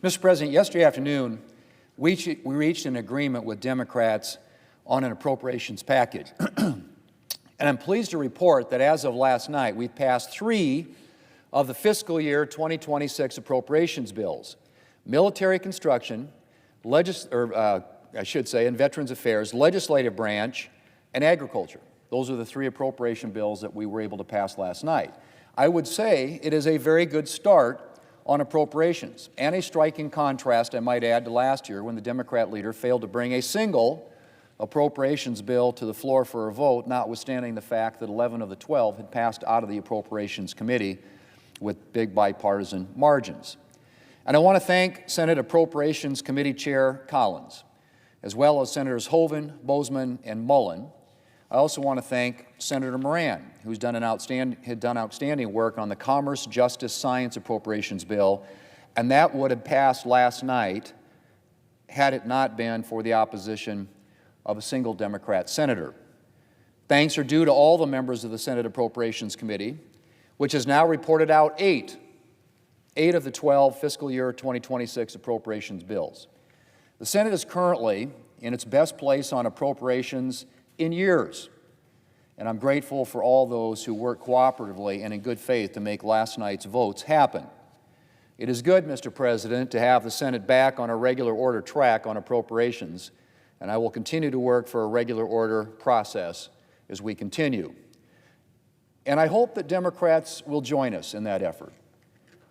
Mr. President, yesterday afternoon, we reached an agreement with Democrats on an appropriations package. And I'm pleased to report that as of last night, we've passed 3 of the fiscal year 2026 appropriations bills: military construction, and Veterans Affairs, legislative branch, and agriculture. Those are the 3 appropriation bills that we were able to pass last night. I would say it is a very good start on appropriations, and a striking contrast, I might add, to last year when the Democrat leader failed to bring a single appropriations bill to the floor for a vote, notwithstanding the fact that 11 of the 12 had passed out of the Appropriations Committee with big bipartisan margins. And I want to thank Senate Appropriations Committee Chair Collins, as well as Senators Hoeven, Bozeman, and Mullen. I also want to thank Senator Moran, who's done outstanding work on the Commerce, Justice, Science Appropriations Bill, and that would have passed last night had it not been for the opposition of a single Democrat senator. Thanks are due to all the members of the Senate Appropriations Committee, which has now reported out 8 of the 12 fiscal year 2026 appropriations bills. The Senate is currently in its best place on appropriations in years, and I'm grateful for all those who worked cooperatively and in good faith to make last night's votes happen. It is good, Mr. President, to have the Senate back on a regular order track on appropriations, and I will continue to work for a regular order process as we continue. And I hope that Democrats will join us in that effort.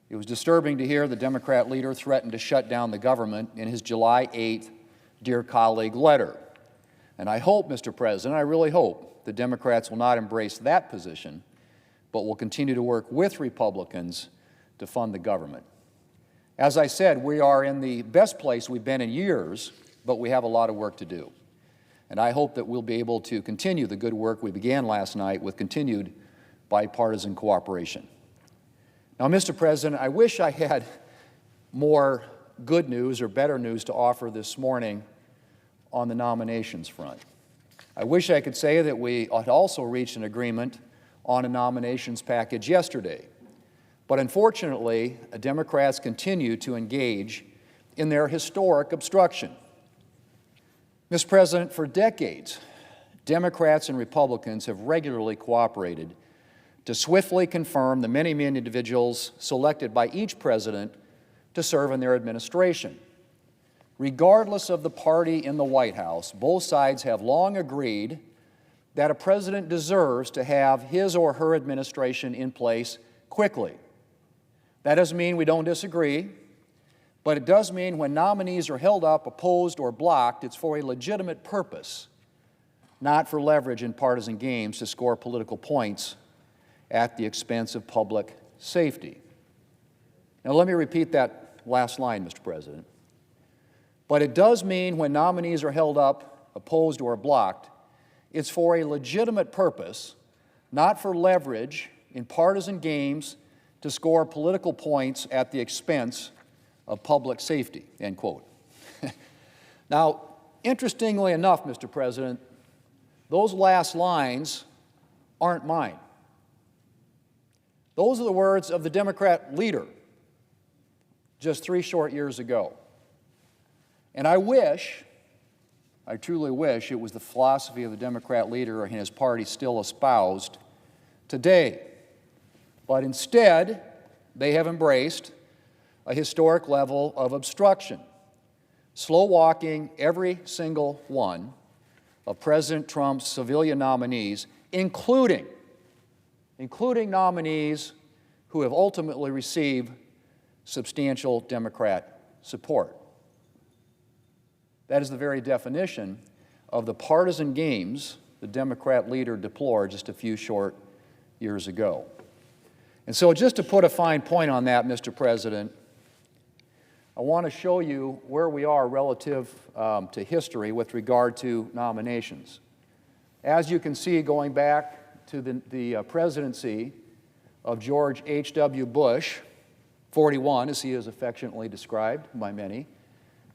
It was disturbing to hear the Democrat leader threaten to shut down the government in his July 8th Dear Colleague letter. And I hope, Mr. President, I really hope the Democrats will not embrace that position, but will continue to work with Republicans to fund the government. As I said, we are in the best place we've been in years, but we have a lot of work to do. And I hope that we'll be able to continue the good work we began last night with continued bipartisan cooperation. Now, Mr. President, I wish I had more good news or better news to offer this morning on the nominations front. I wish I could say that we had also reached an agreement on a nominations package yesterday. But unfortunately, Democrats continue to engage in their historic obstruction. Mr. President, for decades, Democrats and Republicans have regularly cooperated to swiftly confirm the many individuals selected by each president to serve in their administration. Regardless of the party in the White House, both sides have long agreed that a president deserves to have his or her administration in place quickly. That doesn't mean we don't disagree, but it does mean when nominees are held up, opposed, or blocked, it's for a legitimate purpose, not for leverage in partisan games to score political points at the expense of public safety. Now, let me repeat that last line, Mr. President. But it does mean when nominees are held up, opposed, or blocked, it's for a legitimate purpose, not for leverage in partisan games to score political points at the expense of public safety, end quote. Now, interestingly enough, Mr. President, those last lines aren't mine. Those are the words of the Democrat leader just 3 short years ago. And I truly wish it was the philosophy of the Democrat leader and his party still espoused today. But instead, they have embraced a historic level of obstruction, slow-walking every single one of President Trump's civilian nominees, including nominees who have ultimately received substantial Democrat support. That is the very definition of the partisan games the Democrat leader deplored just a few short years ago. And so just to put a fine point on that, Mr. President, I want to show you where we are relative to history with regard to nominations. As you can see, going back to the presidency of George H.W. Bush, 41, as he is affectionately described by many,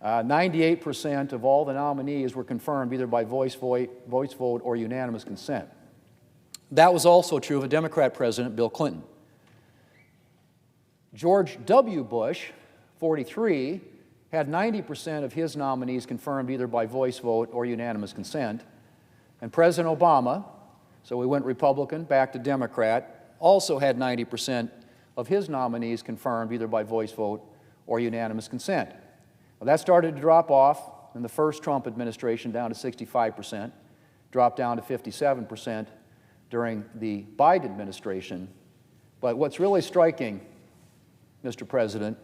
98% of all the nominees were confirmed either by voice vote or unanimous consent. That was also true of a Democrat president, Bill Clinton. George W. Bush, 43 had 90% of his nominees confirmed either by voice vote or unanimous consent. And President Obama, so we went Republican, back to Democrat, also had 90% of his nominees confirmed either by voice vote or unanimous consent. Well, that started to drop off in the first Trump administration down to 65%, dropped down to 57% during the Biden administration. But what's really striking, Mr. President,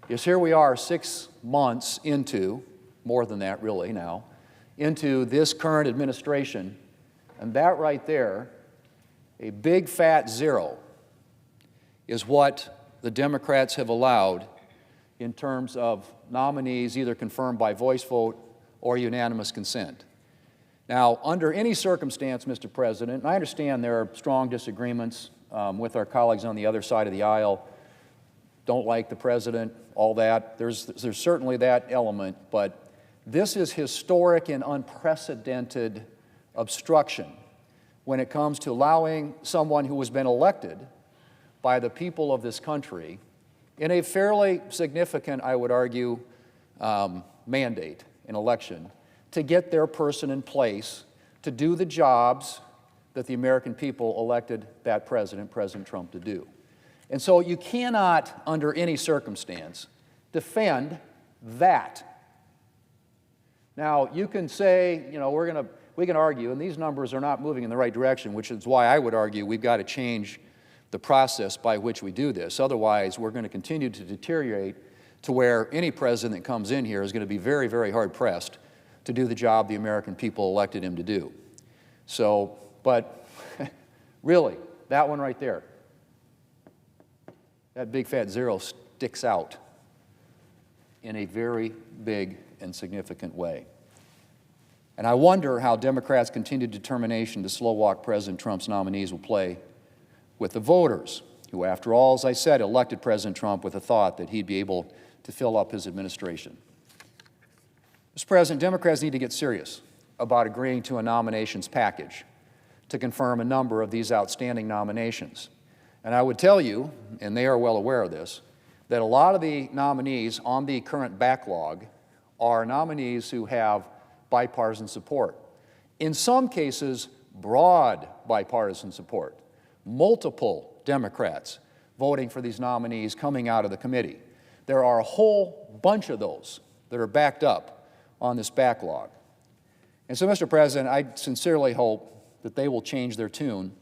is here we are 6 months into, more than that really now, into this current administration, and that right there, a big fat zero, is what the Democrats have allowed in terms of nominees either confirmed by voice vote or unanimous consent. Now, under any circumstance, Mr. President, and I understand there are strong disagreements with our colleagues on the other side of the aisle, don't like the president, all that. There's certainly that element, but this is historic and unprecedented obstruction when it comes to allowing someone who has been elected by the people of this country in a fairly significant, I would argue, mandate, an election, to get their person in place to do the jobs that the American people elected that president, President Trump, to do. And so you cannot, under any circumstance, defend that. Now, you can say, you know, we can argue, and these numbers are not moving in the right direction, which is why I would argue we've got to change the process by which we do this. Otherwise, we're going to continue to deteriorate to where any president that comes in here is going to be very, very hard-pressed to do the job the American people elected him to do. So, but really, that one right there, that big fat zero sticks out in a very big and significant way. And I wonder how Democrats' continued determination to slow walk President Trump's nominees will play with the voters, who, after all, as I said, elected President Trump with the thought that he'd be able to fill up his administration. Mr. President, Democrats need to get serious about agreeing to a nominations package to confirm a number of these outstanding nominations. And I would tell you, and they are well aware of this, that a lot of the nominees on the current backlog are nominees who have bipartisan support. In some cases, broad bipartisan support. Multiple Democrats voting for these nominees coming out of the committee. There are a whole bunch of those that are backed up on this backlog. And so, Mr. President, I sincerely hope that they will change their tune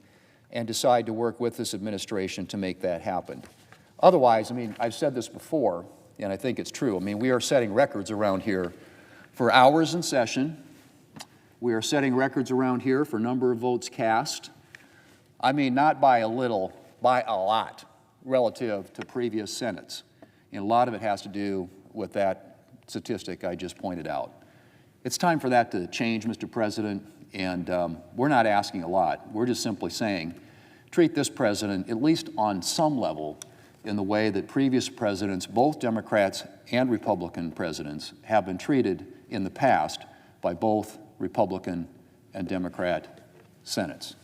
and decide to work with this administration to make that happen. Otherwise, I mean, I've said this before, and I think it's true. I mean, we are setting records around here for hours in session. We are setting records around here for number of votes cast. I mean, not by a little, by a lot, relative to previous Senates. And a lot of it has to do with that statistic I just pointed out. It's time for that to change, Mr. President, and we're not asking a lot. We're just simply saying, treat this president, at least on some level, in the way that previous presidents, both Democrats and Republican presidents, have been treated in the past by both Republican and Democrat Senates.